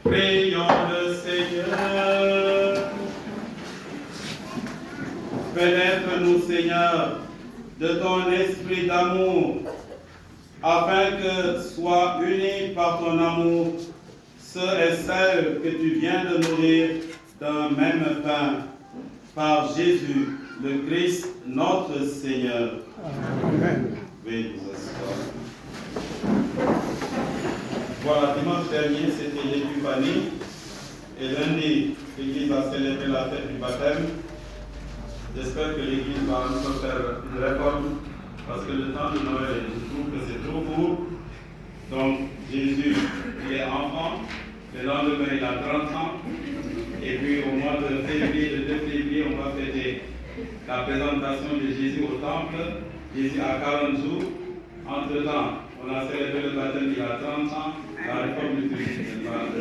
Prions le Seigneur. Pénètre-nous, Seigneur, de ton esprit d'amour, afin que soient unis par ton amour ceux et celles que tu viens de nourrir d'un même pain, par Jésus, le Christ, notre Seigneur. Amen. Veuillez vous asseoir. Voilà, dimanche dernier, c'était l'Épiphanie, et lundi, l'Église a célébré la fête du baptême. J'espère que l'Église va encore faire une réforme, parce que le temps de Noël, je trouve que c'est trop court. Donc, Jésus, il est enfant, le lendemain, il a 30 ans, et puis au mois de février, le 2 février, on va fêter la présentation de Jésus au temple. Jésus a 40 jours. Entre-temps, on a célébré le baptême il y a 30 ans, la réforme du Christ. Je pense que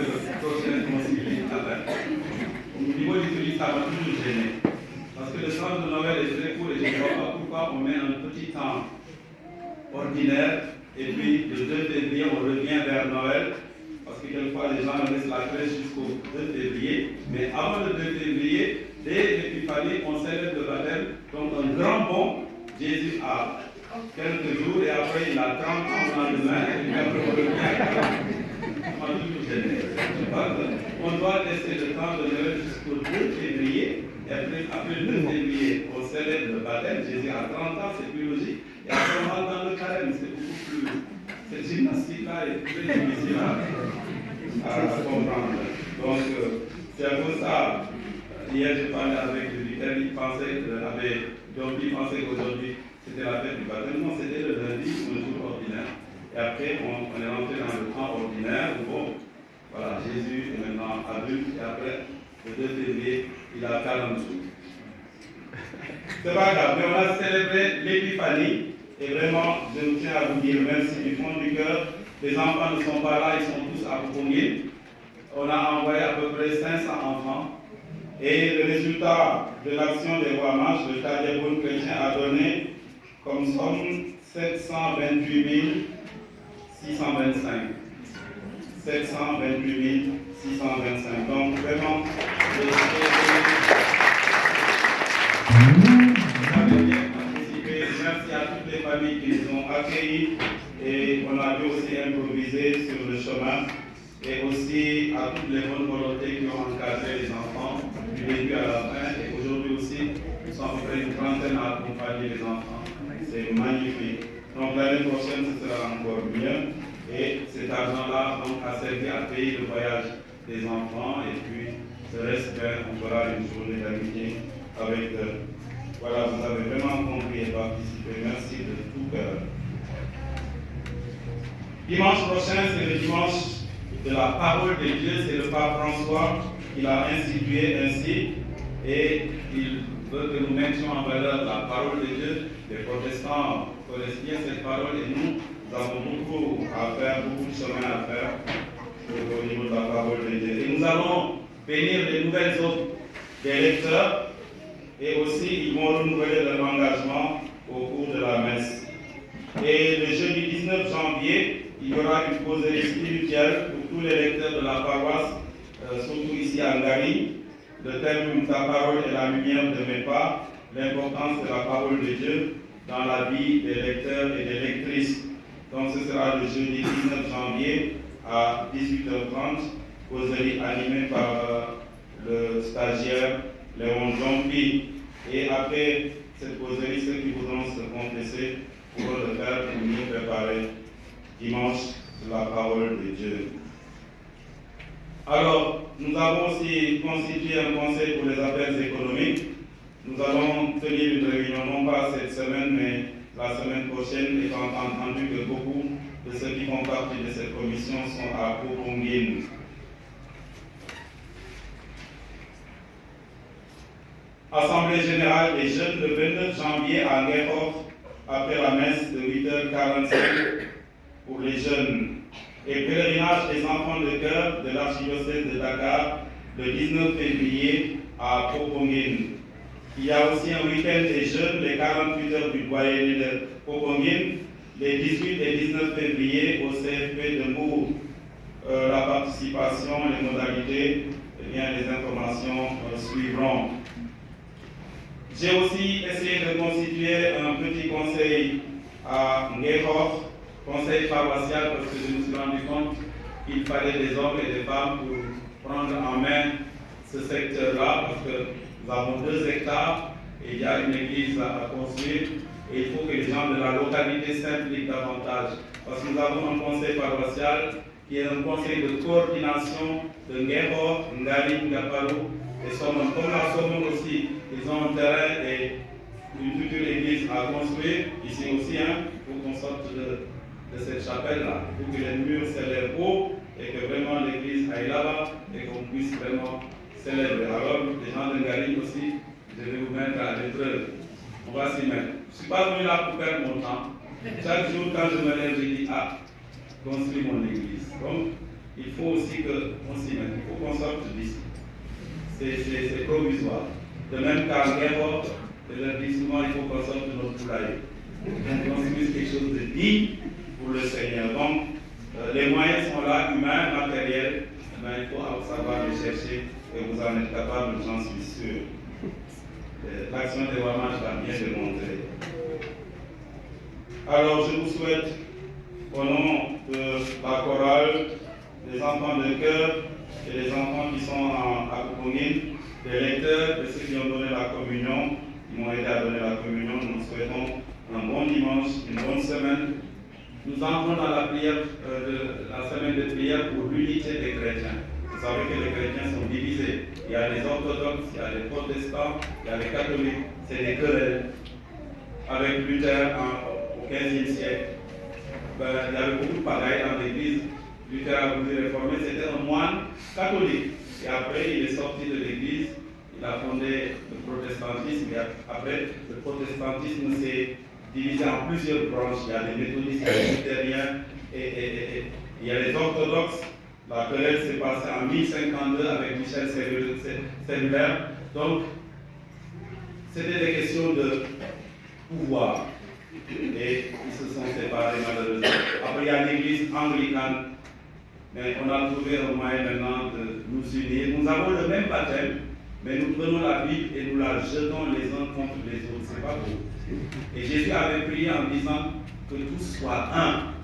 le prochain concile au niveau du Christ, ça va toujours gêner. Parce que le temps de Noël est très court et je ne vois pas pourquoi on met un petit temps ordinaire et puis le 2 février on revient vers Noël que quelquefois les gens laissent la crèche jusqu'au 2 février. Mais avant le 2 février, dès l'Épiphanie, on célèbre le baptême. Donc un grand bond, Jésus a quelques jours et après il a 30 ans le lendemain. Et puis après on revient à 40. On doit laisser le temps de Noël jusqu'au 2 février. Et après le 2 février, on célèbre le baptême. Jésus a 30 ans, c'est plus logique. Et après on rentre dans le carême, c'est beaucoup plus. Cette gymnastique-là est très difficile à comprendre. Donc, c'est à cause de ça. Hier, j'ai parlé avec le vicaire, il pensait qu'aujourd'hui, c'était la fête du baptême. Non, c'était le lundi, un jour ordinaire. Et après, on est rentré dans le temps ordinaire où, bon, voilà, Jésus est maintenant adulte. Et après, le 2 février, il a 40 jours. C'est pas grave, mais on a célébré l'Épiphanie. Et vraiment, je tiens à vous dire merci du fond du cœur. Les enfants ne sont pas là, ils sont tous à Poponguine. On a envoyé à peu près 500 enfants. Et le résultat de l'action des rois mages, le Tadiaboun chrétien a donné comme somme 728 625. 728 625. Donc vraiment, merci à toutes les familles qui nous ont accueillis et on a pu aussi improviser sur le chemin et aussi à toutes les bonnes volontés qui ont encadré les enfants du début à la fin et aujourd'hui aussi nous sommes à peu près une trentaine à accompagner les enfants. C'est magnifique. Donc l'année prochaine ce sera encore mieux et cet argent-là donc a servi à payer le voyage des enfants et puis le reste on fera une journée d'amitié avec eux. Voilà, vous avez vraiment compris et participé. Merci de tout cœur. Dimanche prochain, c'est le dimanche de la parole de Dieu. C'est le pape François qui l'a institué ainsi. Et il veut que nous mettions en valeur la parole de Dieu. Les protestants connaissent bien cette parole et nous avons beaucoup à faire, beaucoup de chemin à faire au niveau de la parole de Dieu. Et nous allons bénir les nouvelles hôtes des lecteurs. Et aussi, ils vont renouveler leur engagement au cours de la messe. Et le jeudi 19 janvier, il y aura une causerie spirituelle pour tous les lecteurs de la paroisse, surtout ici à Ngari. Le thème « Ta parole est la lumière de mes pas », l'importance de la parole de Dieu dans la vie des lecteurs et des lectrices. Donc ce sera le jeudi 19 janvier à 18h30, causerie animée par le stagiaire Léon Jean-Pi. Et après cette causerie, ceux qui voudront se confesser pourront le faire pour mieux préparer dimanche la parole de Dieu. Alors, nous avons aussi constitué un conseil pour les affaires économiques. Nous allons tenir une réunion, non pas cette semaine, mais la semaine prochaine, étant entendu que beaucoup de ceux qui font partie de cette commission sont à Poponguine. Assemblée générale des jeunes le 29 janvier à Nguerhof, après la messe de 8h45 pour les jeunes. Et pèlerinage des enfants de cœur de l'archidiocèse de Dakar le 19 février à Poponguine. Il y a aussi un week-end des jeunes, les 48 heures du doyenné de Poponguine, les 18 et 19 février au CFP de Mour. La participation, les modalités, eh bien, les informations suivront. J'ai aussi essayé de constituer un petit conseil à Nguerhof, conseil paroissial, parce que je me suis rendu compte qu'il fallait des hommes et des femmes pour prendre en main ce secteur-là, parce que nous avons 2 hectares et il y a une église à construire et il faut que les gens de la localité s'impliquent davantage. Parce que nous avons un conseil paroissial qui est un conseil de coordination de Nguerhof, Ngari, Ngaparou et Somone. Comme la Somone aussi, ils ont un terrain et une future église à construire, ici aussi, pour qu'on sorte de cette chapelle-là, pour que les murs s'élèvent haut et que vraiment l'église aille là-bas et qu'on puisse vraiment s'élever. Alors, les gens de Ngari aussi, je vais vous mettre à l'épreuve. On va s'y mettre. Je ne suis pas venu là pour perdre mon temps. Chaque jour, quand je me lève, je dis, construis mon église. Donc, il faut aussi qu'on s'y mette. Il faut qu'on sorte d'ici. C'est provisoire. De même qu'à Nguerhof, je leur dis souvent, il faut qu'on sorte de notre poulailler. On construise quelque chose de digne pour le Seigneur. Donc, les moyens sont là, humains, matériels. il faut savoir le chercher et vous en êtes capable, j'en suis sûr. L'action des Wamash va bien le montrer. Alors, je vous souhaite, au nom de la chorale, des enfants de cœur et des enfants qui sont à Koukongin, des lecteurs et ceux qui ont donné la communion, qui m'ont aidé à donner la communion, nous souhaitons un bon dimanche, une bonne semaine. Nous entrons dans la prière, la semaine de prière pour l'unité des chrétiens. Vous savez que les chrétiens sont divisés. Il y a les orthodoxes, il y a les protestants, il y a les catholiques. C'est des querelles. Avec Luther au XVe siècle, il y avait beaucoup de pagailles dans l'église. Luther a voulu réformer, c'était un moine catholique. Et après, il est sorti de l'église, il a fondé le protestantisme. Et après, le protestantisme s'est divisé en plusieurs branches. Il y a les méthodistes, les luthériens et il y a les orthodoxes. La querelle s'est passée en 1052 avec Michel Cellulaire. Donc, c'était des questions de pouvoir. Et ils se sont séparés malheureusement. Après, il y a l'église anglicane. Mais on a trouvé un moyen maintenant de nous unir. Nous avons le même baptême, mais nous prenons la Bible et nous la jetons les uns contre les autres. C'est pas beau. Et Jésus avait prié en disant que tous soient un.